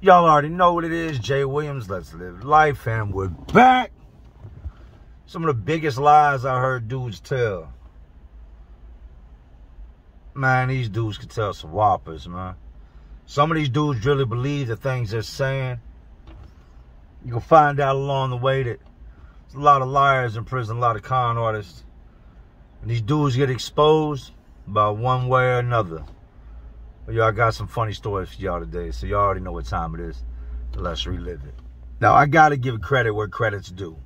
Y'all already know what it is. Jay Williams, Let's Live Life, and we're back. Some of the biggest lies I heard dudes tell. Man, these dudes can tell some whoppers, man. Some of these dudes really believe the things they're saying. You'll find out along the way that there's a lot of liars in prison, a lot of con artists. And these dudes get exposed by one way or another. But y'all got some funny stories for y'all today, so y'all already know what time it is. So let's relive it. Now, I got to give credit where credit's due.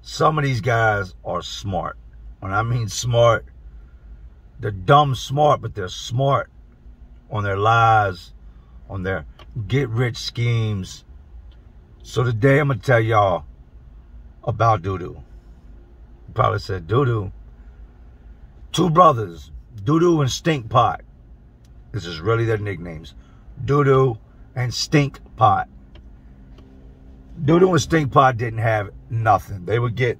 Some of these guys are smart. When I mean smart, they're dumb smart, but they're smart on their lies, on their get-rich schemes. So today I'm going to tell y'all about Doo-Doo. You probably said, Doo-Doo. Two brothers, Doo-Doo and Stink Pot. This is really their nicknames. Doo-Doo and Stink Pot. Doo-Doo and Stink Pot didn't have nothing. They would get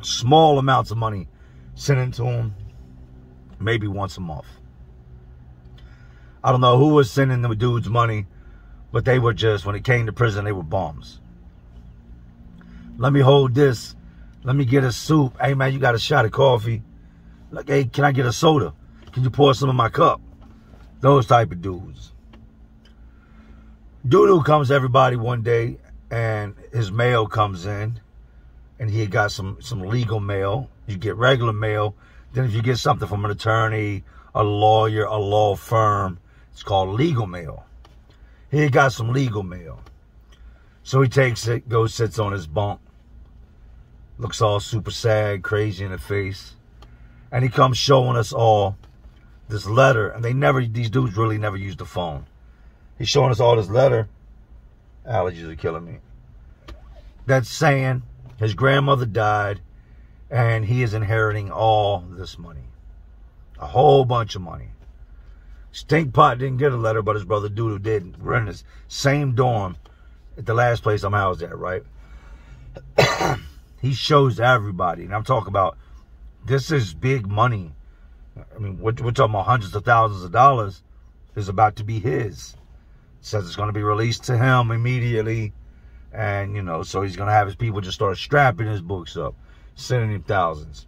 small amounts of money sent into them maybe once a month. I don't know who was sending the dudes money, but they were just, when it came to prison, they were bums. Let me hold this. Let me get a soup. Hey, man, you got a shot of coffee? Like, hey, can I get a soda? Can you pour some in my cup? Those type of dudes. Doo-Doo comes to everybody one day, and his mail comes in, and he got some legal mail. You get regular mail. Then if you get something from an attorney, a lawyer, a law firm, it's called legal mail. He got some legal mail. So he takes it, goes, sits on his bunk, looks all super sad, crazy in the face, and he comes showing us all this letter. And these dudes really never used the phone. He's showing us all this letter. Allergies are killing me. That's saying his grandmother died and he is inheriting all this money. A whole bunch of money. Stink Pot didn't get a letter, but his brother Doo-Doo did. We're in the same dorm at the last place I'm housed at, right? He shows everybody. And I'm talking about, this is big money. I mean, we're talking about hundreds of thousands of dollars is about to be his. Says it's going to be released to him immediately. And, you know, so he's going to have his people just start strapping his books up, sending him thousands.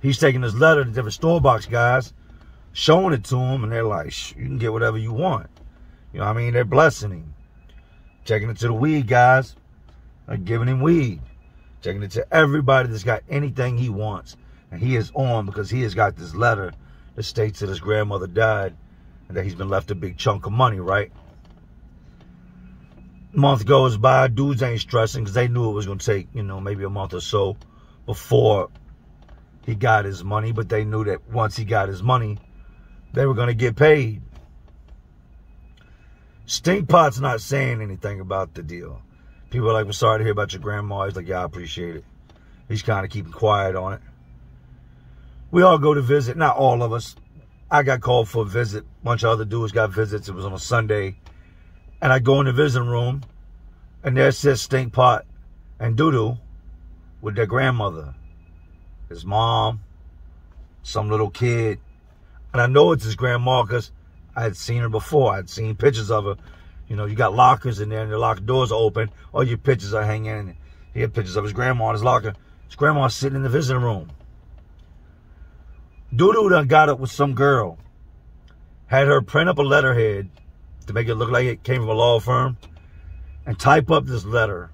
He's taking this letter to different store box guys, showing it to him, and they're like, you can get whatever you want. You know what I mean? They're blessing him. Taking it to the weed guys, they're giving him weed. Taking it to everybody that's got anything he wants. And he is on because he has got this letter that states that his grandmother died and that he's been left a big chunk of money, right? Month goes by, dudes ain't stressing because they knew it was going to take, you know, maybe a month or so before he got his money. But they knew that once he got his money, they were going to get paid. Stink Pot's not saying anything about the deal. People are like, we're sorry to hear about your grandma. He's like, yeah, I appreciate it. He's kind of keeping quiet on it. We all go to visit. Not all of us. I got called for a visit. A bunch of other dudes got visits. It was on a Sunday. And I go in the visiting room, and there sits Stink Pot and Doo-Doo with their grandmother. His mom, some little kid. And I know it's his grandma because I had seen her before. I had seen pictures of her. You know, you got lockers in there, and the locker doors are open. All your pictures are hanging. And he had pictures of his grandma in his locker. His grandma's sitting in the visiting room. Doo-Doo done got up with some girl. Had her print up a letterhead to make it look like it came from a law firm. And type up this letter.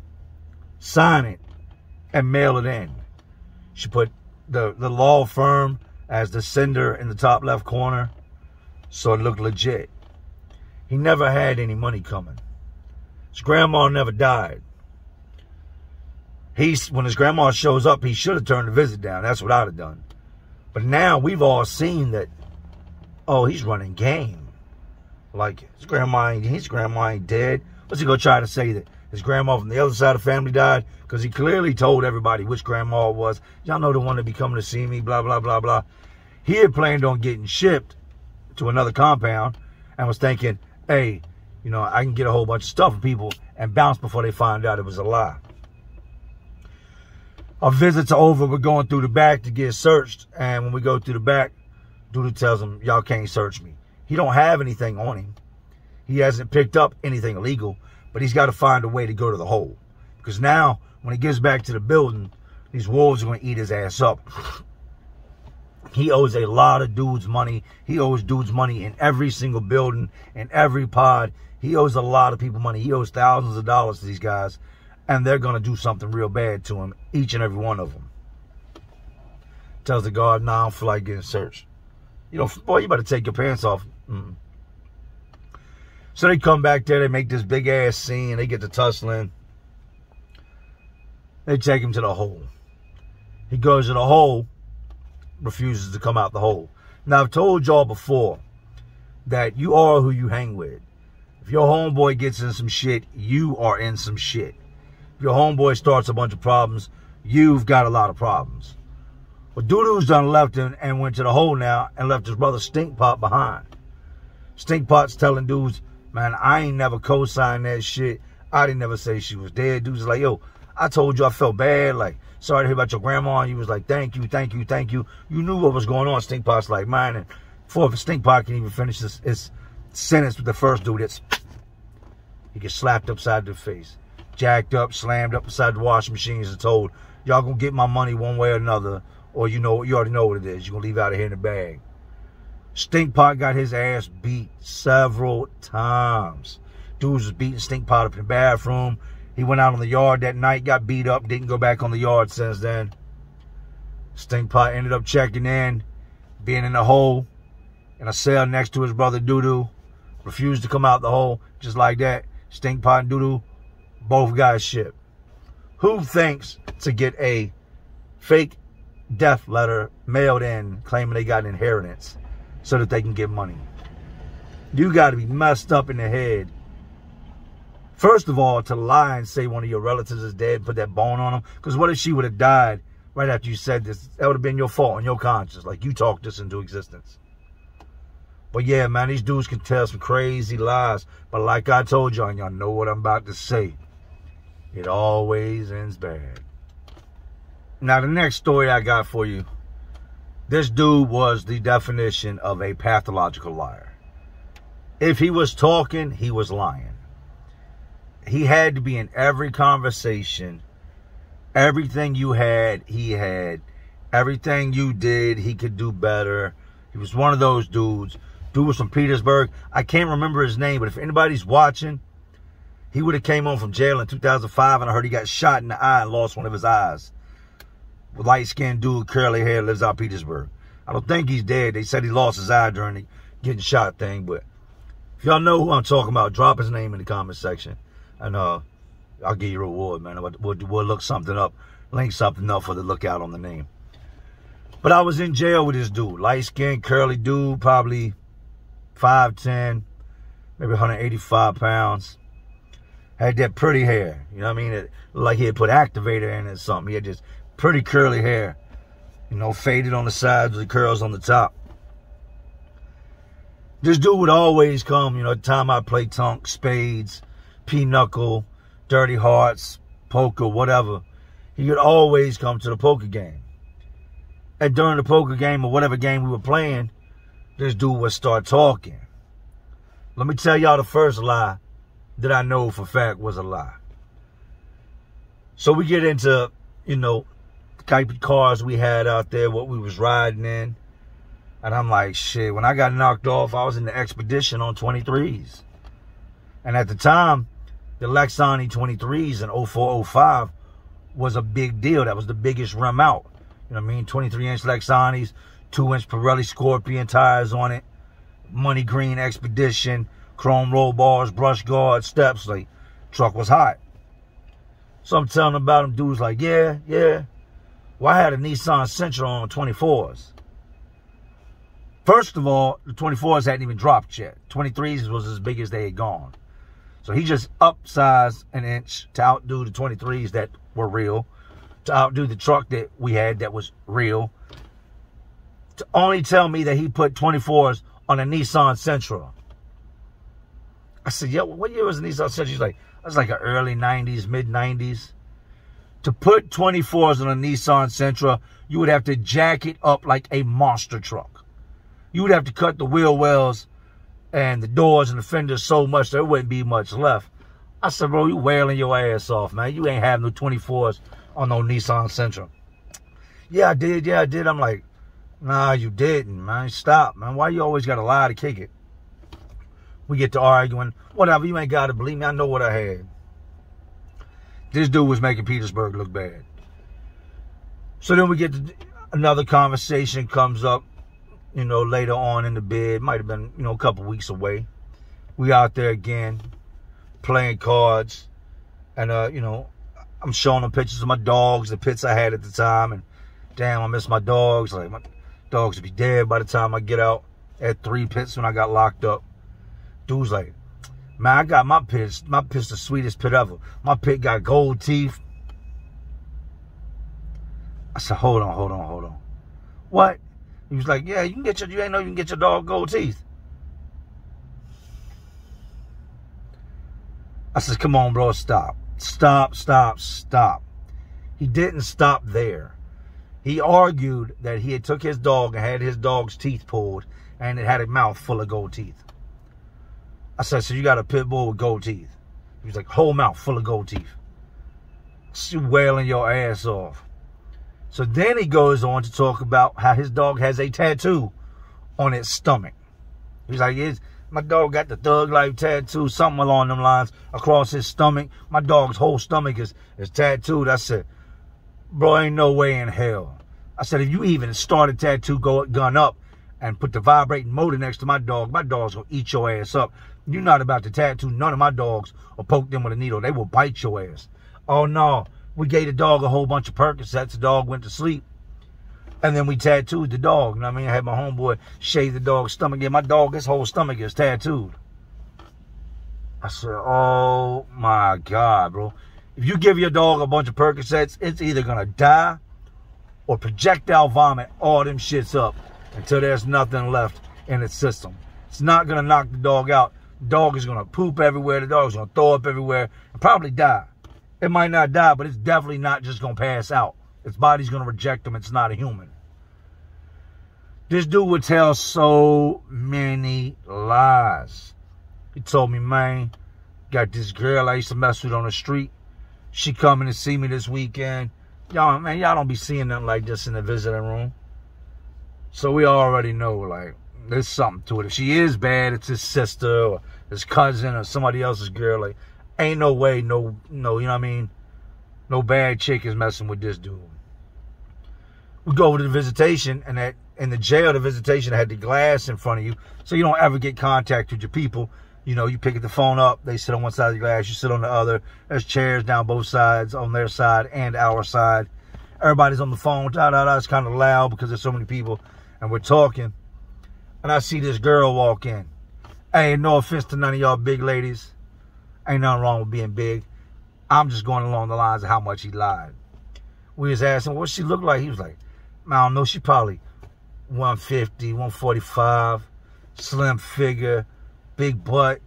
Sign it. And mail it in. She put the law firm as the sender in the top left corner. So it looked legit. He never had any money coming. His grandma never died. When his grandma shows up, he should have turned the visit down. That's what I'd have done. But now we've all seen that, oh, he's running game. Like, his grandma ain't dead. What's he going to try to say that his grandma from the other side of the family died? Because he clearly told everybody which grandma it was. Y'all know the one that be coming to see me, blah, blah, blah, blah. He had planned on getting shipped to another compound and was thinking, hey, you know, I can get a whole bunch of stuff from people and bounce before they find out it was a lie. Our visits are over. We're going through the back to get searched. And when we go through the back, Doo-Doo tells him, y'all can't search me. He don't have anything on him. He hasn't picked up anything illegal, but he's got to find a way to go to the hole. Because now, when he gets back to the building, these wolves are going to eat his ass up. He owes a lot of dudes money. He owes dudes money in every single building, in every pod. He owes a lot of people money. He owes thousands of dollars to these guys, and they're going to do something real bad to him, each and every one of them. Tells the guard, nah, I don't feel like getting searched. You know, boy, you better take your pants off. So they come back there, they make this big-ass scene, they get to tussling. They take him to the hole. He goes to the hole, refuses to come out the hole. Now, I've told y'all before that you are who you hang with. If your homeboy gets in some shit, you are in some shit. If your homeboy starts a bunch of problems, you've got a lot of problems. Well, Doodoo's done left him and went to the hole now and left his brother Stinkpot behind. Stinkpot's telling dudes, man, I ain't never co-signed that shit. I didn't never say she was dead. Dudes like, yo, I told you I felt bad. Like, sorry to hear about your grandma. And you was like, thank you, thank you, thank you. You knew what was going on. Stinkpot's like, mine. And before Stinkpot can even finish his sentence with the first dude, he gets slapped upside the face. Jacked up, slammed up beside the washing machines and told, y'all gonna get my money one way or another. Or you already know what it is. You're going to leave out of here in the bag. Stinkpot got his ass beat several times. Dudes was beating Stinkpot up in the bathroom. He went out on the yard that night, got beat up, didn't go back on the yard since then. Stinkpot ended up checking in, being in the hole, in a cell next to his brother Doodoo. Refused to come out the hole. Just like that, Stinkpot and Doodoo both got shipped. Who thinks to get a fake death letter mailed in claiming they got an inheritance so that they can get money? You got to be messed up in the head. First of all, to lie and say one of your relatives is dead, put that bone on them. Because what if she would have died right after you said this? That would have been your fault and your conscience. Like, you talked this into existence. But yeah, man, these dudes can tell some crazy lies. But like I told y'all, and y'all know what I'm about to say, it always ends bad. Now, the next story I got for you, this dude was the definition of a pathological liar. If he was talking, he was lying. He had to be in every conversation. Everything you had, he had. Everything you did, he could do better. He was one of those dudes. Dude was from Petersburg. I can't remember his name, but if anybody's watching, he would have came home from jail in 2005, and I heard he got shot in the eye and lost one of his eyes. Light-skinned dude, curly hair, lives out Petersburg. I don't think he's dead. They said he lost his eye during the getting shot thing. But if y'all know who I'm talking about, drop his name in the comment section. And I'll give you a reward, man. We'll look something up, link something up for the lookout on the name. But I was in jail with this dude. Light-skinned, curly dude, probably 5'10", maybe 185 pounds. Had that pretty hair. You know what I mean? It looked like he had put activator in it or something. He had just pretty curly hair, you know, faded on the sides with the curls on the top. This dude would always come, you know, at the time I played tunk, spades, pinochle, dirty hearts, poker, whatever. He would always come to the poker game. And during the poker game or whatever game we were playing, this dude would start talking. Let me tell y'all the first lie that I know for a fact was a lie. So we get into, you know, the type of cars we had out there, what we was riding in. And I'm like, shit, when I got knocked off, I was in the Expedition on 23s. And at the time, the Lexani 23s in 0405 was a big deal. That was the biggest rim out. You know what I mean? 23-inch Lexanis, 2-inch Pirelli Scorpion tires on it, money green Expedition, chrome roll bars, brush guard, steps. Like, truck was hot. So I'm telling about them dudes like, yeah. Well, I had a Nissan Sentra on 24s. First of all, the 24s hadn't even dropped yet. 23s was as big as they had gone. So he just upsized an inch to outdo the 23s that were real, to outdo the truck that we had that was real, to only tell me that he put 24s on a Nissan Sentra. I said, yo, what year was the Nissan Sentra? He's like, that's like an early 90s, mid-90s. To put 24s on a Nissan Sentra, you would have to jack it up like a monster truck. You would have to cut the wheel wells and the doors and the fenders so much there wouldn't be much left. I said, bro, you wailing your ass off, man. You ain't have no 24s on no Nissan Sentra. Yeah, I did. Yeah, I did. I'm like, nah, you didn't, man. Stop, man. Why you always got to lie to kick it? We get to arguing. Whatever. You ain't got to believe me. I know what I had. This dude was making Petersburg look bad. So then we get to another conversation comes up, you know, later on in the bid. Might have been, you know, a couple weeks away. We out there again playing cards. And, you know, I'm showing them pictures of my dogs, the pits I had at the time. And, damn, I miss my dogs. Like, my dogs would be dead by the time I get out. I had 3 pits when I got locked up. Dude's like, man, I got my pit's the sweetest pit ever. My pit got gold teeth. I said, hold on. What? He was like, yeah, you ain't know you can get your dog gold teeth. I said, come on, bro, stop. Stop. He didn't stop there. He argued that he had took his dog and had his dog's teeth pulled, and it had a mouth full of gold teeth. I said, so you got a pit bull with gold teeth? He was like, whole mouth full of gold teeth. You wailing your ass off. So then he goes on to talk about how his dog has a tattoo on its stomach. He's like, my dog got the Thug Life tattoo, something along them lines, across his stomach. My dog's whole stomach is tattooed. I said, bro, ain't no way in hell. I said, if you even start a tattoo gun up and put the vibrating motor next to my dog's going to eat your ass up. You're not about to tattoo none of my dogs or poke them with a needle. They will bite your ass. Oh, no. We gave the dog a whole bunch of Percocets. The dog went to sleep. And then we tattooed the dog. You know what I mean? I had my homeboy shave the dog's stomach. Yeah, my dog, his whole stomach is tattooed. I said, oh, my God, bro. If you give your dog a bunch of Percocets, it's either going to die or projectile vomit all them shits up until there's nothing left in its system. It's not going to knock the dog out. The dog is going to poop everywhere. The dog is going to throw up everywhere and probably die. It might not die, but it's definitely not just going to pass out. Its body's going to reject him. It's not a human. This dude would tell so many lies. He told me, man, got this girl I used to mess with on the street. She coming to see me this weekend. Y'all, man, y'all don't be seeing nothing like this in the visiting room. So we already know, like, there's something to it. If she is bad, it's his sister or his cousin or somebody else's girl. Like, ain't no way, no, you know what I mean? No bad chick is messing with this dude. We go over to the visitation, and in the jail, the visitation had the glass in front of you, so you don't ever get contact with your people. You know, you pick the phone up, they sit on one side of the glass, you sit on the other. There's chairs down both sides, on their side and our side. Everybody's on the phone, It's kind of loud because there's so many people, and we're talking. And I see this girl walk in. Hey, no offense to none of y'all big ladies. Ain't nothing wrong with being big. I'm just going along the lines of how much he lied. We was asking, what she look like? He was like, I don't know, she probably 150, 145, slim figure, big butt,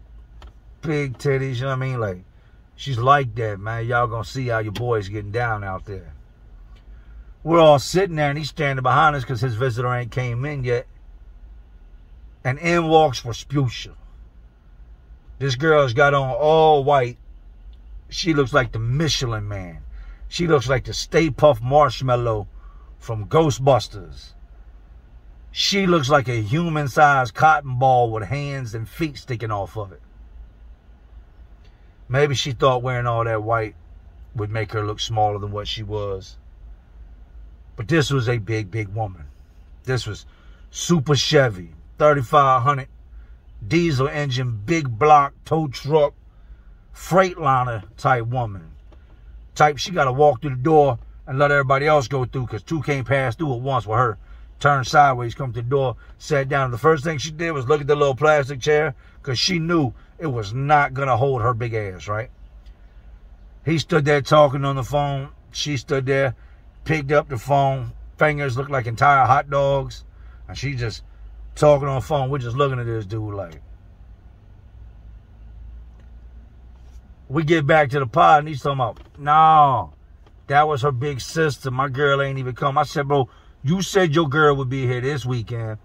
big titties, you know what I mean? Like, she's like that, man. Y'all gonna see how your boy's getting down out there. We're all sitting there, and he's standing behind us because his visitor ain't came in yet. And in walks Respucia. This girl's got on all white. She looks like the Michelin Man. She looks like the Stay Puft Marshmallow from Ghostbusters. She looks like a human-sized cotton ball with hands and feet sticking off of it. Maybe she thought wearing all that white would make her look smaller than what she was. But this was a big, big woman. This was Super Chevy, 3500, diesel engine, big block, tow truck, Freightliner type woman. Type she got to walk through the door and let everybody else go through because two can't pass through at once with her. Turned sideways, come to the door, sat down. And the first thing she did was look at the little plastic chair because she knew it was not going to hold her big ass, right? He stood there talking on the phone. She stood there, picked up the phone. Fingers looked like entire hot dogs. And she just talking on the phone. We're just looking at this dude like. We get back to the pod and he's talking about, no, that was her big sister. My girl ain't even come. I said, bro, you said your girl would be here this weekend.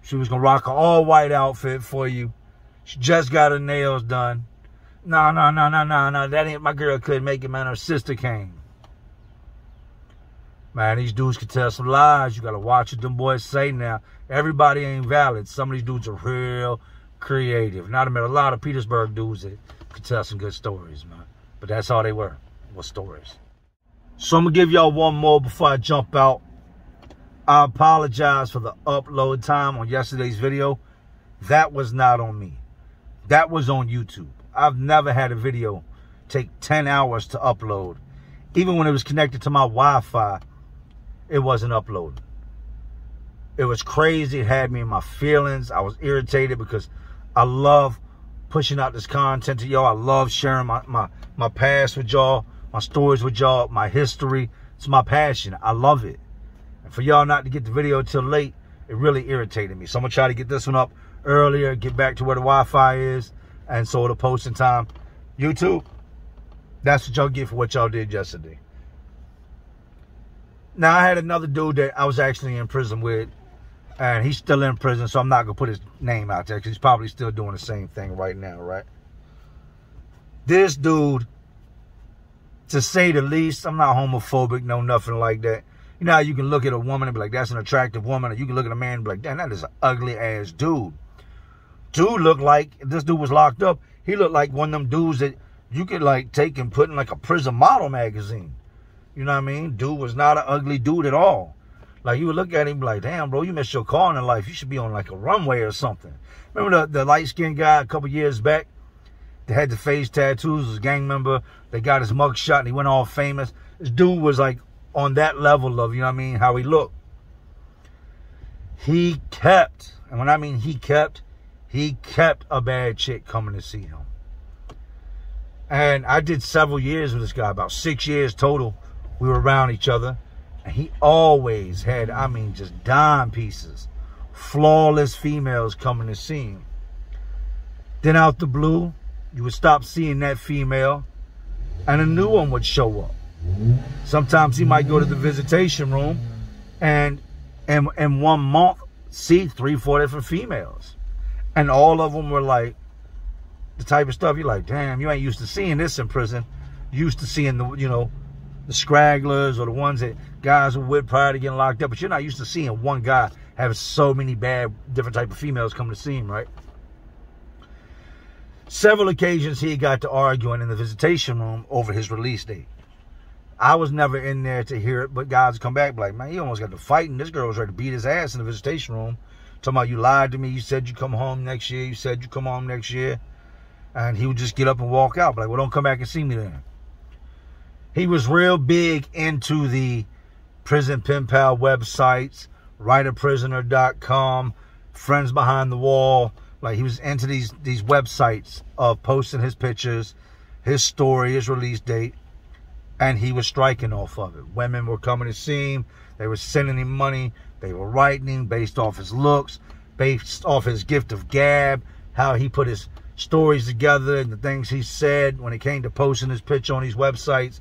She was going to rock an all-white outfit for you. She just got her nails done. No. That ain't my girl. Couldn't make it, man. Her sister came. Man, these dudes can tell some lies. You got to watch what them boys say now. Everybody ain't valid. Some of these dudes are real creative. Now, I met a lot of Petersburg dudes that could tell some good stories, man. But that's all they were stories. So I'm going to give y'all one more before I jump out. I apologize for the upload time on yesterday's video. That was not on me. That was on YouTube. I've never had a video take 10 hours to upload. Even when it was connected to my Wi-Fi, it wasn't uploading. It was crazy. It had me in my feelings. I was irritated because I love pushing out this content to y'all. I love sharing my past with y'all, my stories with y'all, my history. It's my passion. I love it. And for y'all not to get the video till late, it really irritated me. So I'm going to try to get this one up earlier, get back to where the Wi-Fi is, and so it'll post in time. YouTube, that's what y'all get for what y'all did yesterday. Now, I had another dude that I was actually in prison with, and he's still in prison, so I'm not going to put his name out there because he's probably still doing the same thing right now, right? This dude, to say the least, I'm not homophobic, no, nothing like that. You know how you can look at a woman and be like, that's an attractive woman, or you can look at a man and be like, damn, that is an ugly-ass dude. Dude looked like, this dude was locked up, he looked like one of them dudes that you could, like, take and put in, like, a prison model magazine. You know what I mean? Dude was not an ugly dude at all. Like, you would look at him and be like, damn, bro, you missed your calling in life. You should be on, like, a runway or something. Remember the light-skinned guy a couple years back that had the face tattoos, was a gang member? They got his mug shot and he went all famous. This dude was, like, on that level of, you know what I mean, how he looked. He kept, and when I mean he kept a bad chick coming to see him. And I did several years with this guy, about 6 years total. We were around each other. And he always had, I mean, just dime pieces. Flawless females coming to see him. Then out the blue, you would stop seeing that female and a new one would show up. Sometimes he might go to the visitation room and in 1 month see 3-4 different females. And all of them were like the type of stuff you're like, damn, you ain't used to seeing this in prison. You used to seeing the, you know, the scragglers or the ones that guys were with prior to getting locked up. But you're not used to seeing one guy have so many bad, different type of females come to see him, right? Several occasions he got to arguing in the visitation room over his release date. I was never in there to hear it, but guys come back like, man, he almost got to fighting. This girl was ready to beat his ass in the visitation room. Talking about, you lied to me. You said you come home next year. You said you come home next year. And he would just get up and walk out. Like, well, don't come back and see me then. He was real big into the prison pen pal websites, writerprisoner.com, Friends Behind the Wall. Like, he was into these websites of posting his pictures, his story, his release date, and he was striking off of it. Women were coming to see him. They were sending him money. They were writing him based off his looks, based off his gift of gab, how he put his stories together and the things he said when it came to posting his picture on these websites.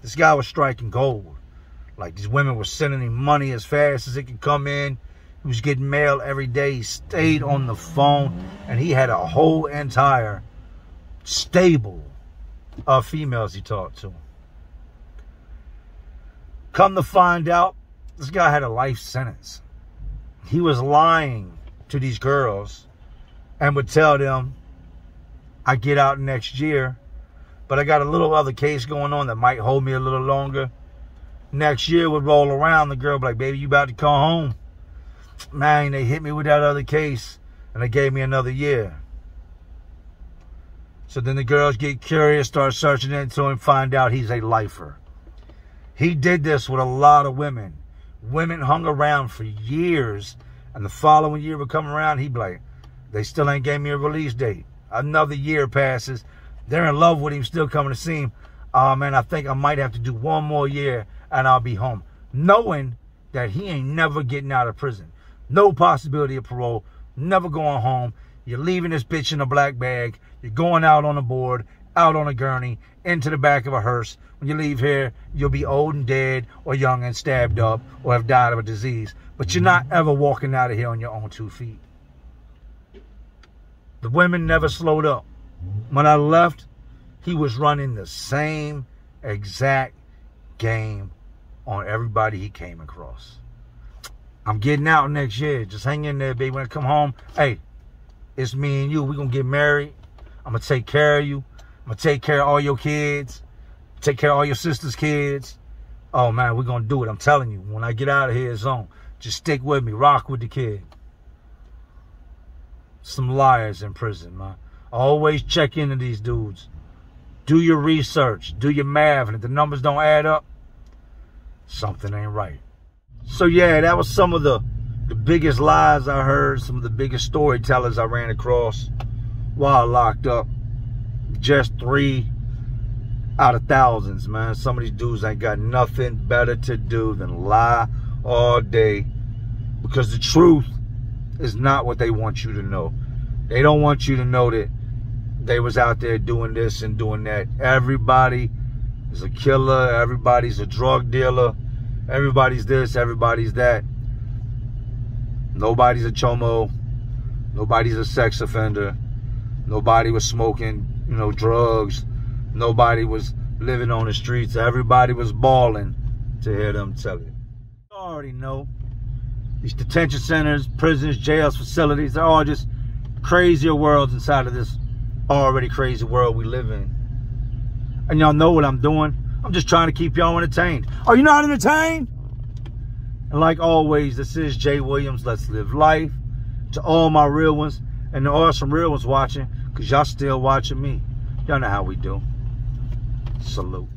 This guy was striking gold. Like, these women were sending him money as fast as it could come in. He was getting mail every day. He stayed on the phone. And he had a whole entire stable of females he talked to. Come to find out, this guy had a life sentence. He was lying to these girls and would tell them, I get out next year, but I got a little other case going on that might hold me a little longer. Next year would roll around, the girl would be like, baby, you about to come home. Man, they hit me with that other case, and they gave me another year. So then the girls get curious, start searching into him, find out he's a lifer. He did this with a lot of women. Women hung around for years, and the following year would come around, he'd be like, they still ain't gave me a release date. Another year passes. They're in love with him, still coming to see him. Oh, man, I think I might have to do one more year, and I'll be home. Knowing that he ain't never getting out of prison. No possibility of parole. Never going home. You're leaving this bitch in a black bag. You're going out on a board, out on a gurney, into the back of a hearse. When you leave here, you'll be old and dead, or young and stabbed up, or have died of a disease. But you're not ever walking out of here on your own 2 feet. The women never slowed up. When I left, he was running the same exact game on everybody he came across. I'm getting out next year. Just hang in there, baby. When I come home, hey, it's me and you. We're going to get married. I'm going to take care of you. I'm going to take care of all your kids. Take care of all your sister's kids. Oh, man, we're going to do it. I'm telling you. When I get out of here, it's on. Just stick with me. Rock with the kid. Some liars in prison, man. Always check into these dudes. Do your research. Do your math. And if the numbers don't add up, something ain't right. So, yeah, that was some of the biggest lies I heard. Some of the biggest storytellers I ran across while locked up. Just 3 out of thousands, man. Some of these dudes ain't got nothing better to do than lie all day. Because the truth is not what they want you to know. They don't want you to know that they was out there doing this and doing that. Everybody is a killer. Everybody's a drug dealer. Everybody's this. Everybody's that. Nobody's a chomo. Nobody's a sex offender. Nobody was smoking, drugs. Nobody was living on the streets. Everybody was balling to hear them tell it. You already know. These detention centers, prisons, jails, facilities, they're all just crazier worlds inside of this already crazy world we live in. And y'all know what I'm doing. I'm just trying to keep y'all entertained. Are you not entertained? And like always, this is Jay Williams. Let's live life. To all my real ones, and there are some real ones watching, because y'all still watching me. Y'all know how we do. Salute.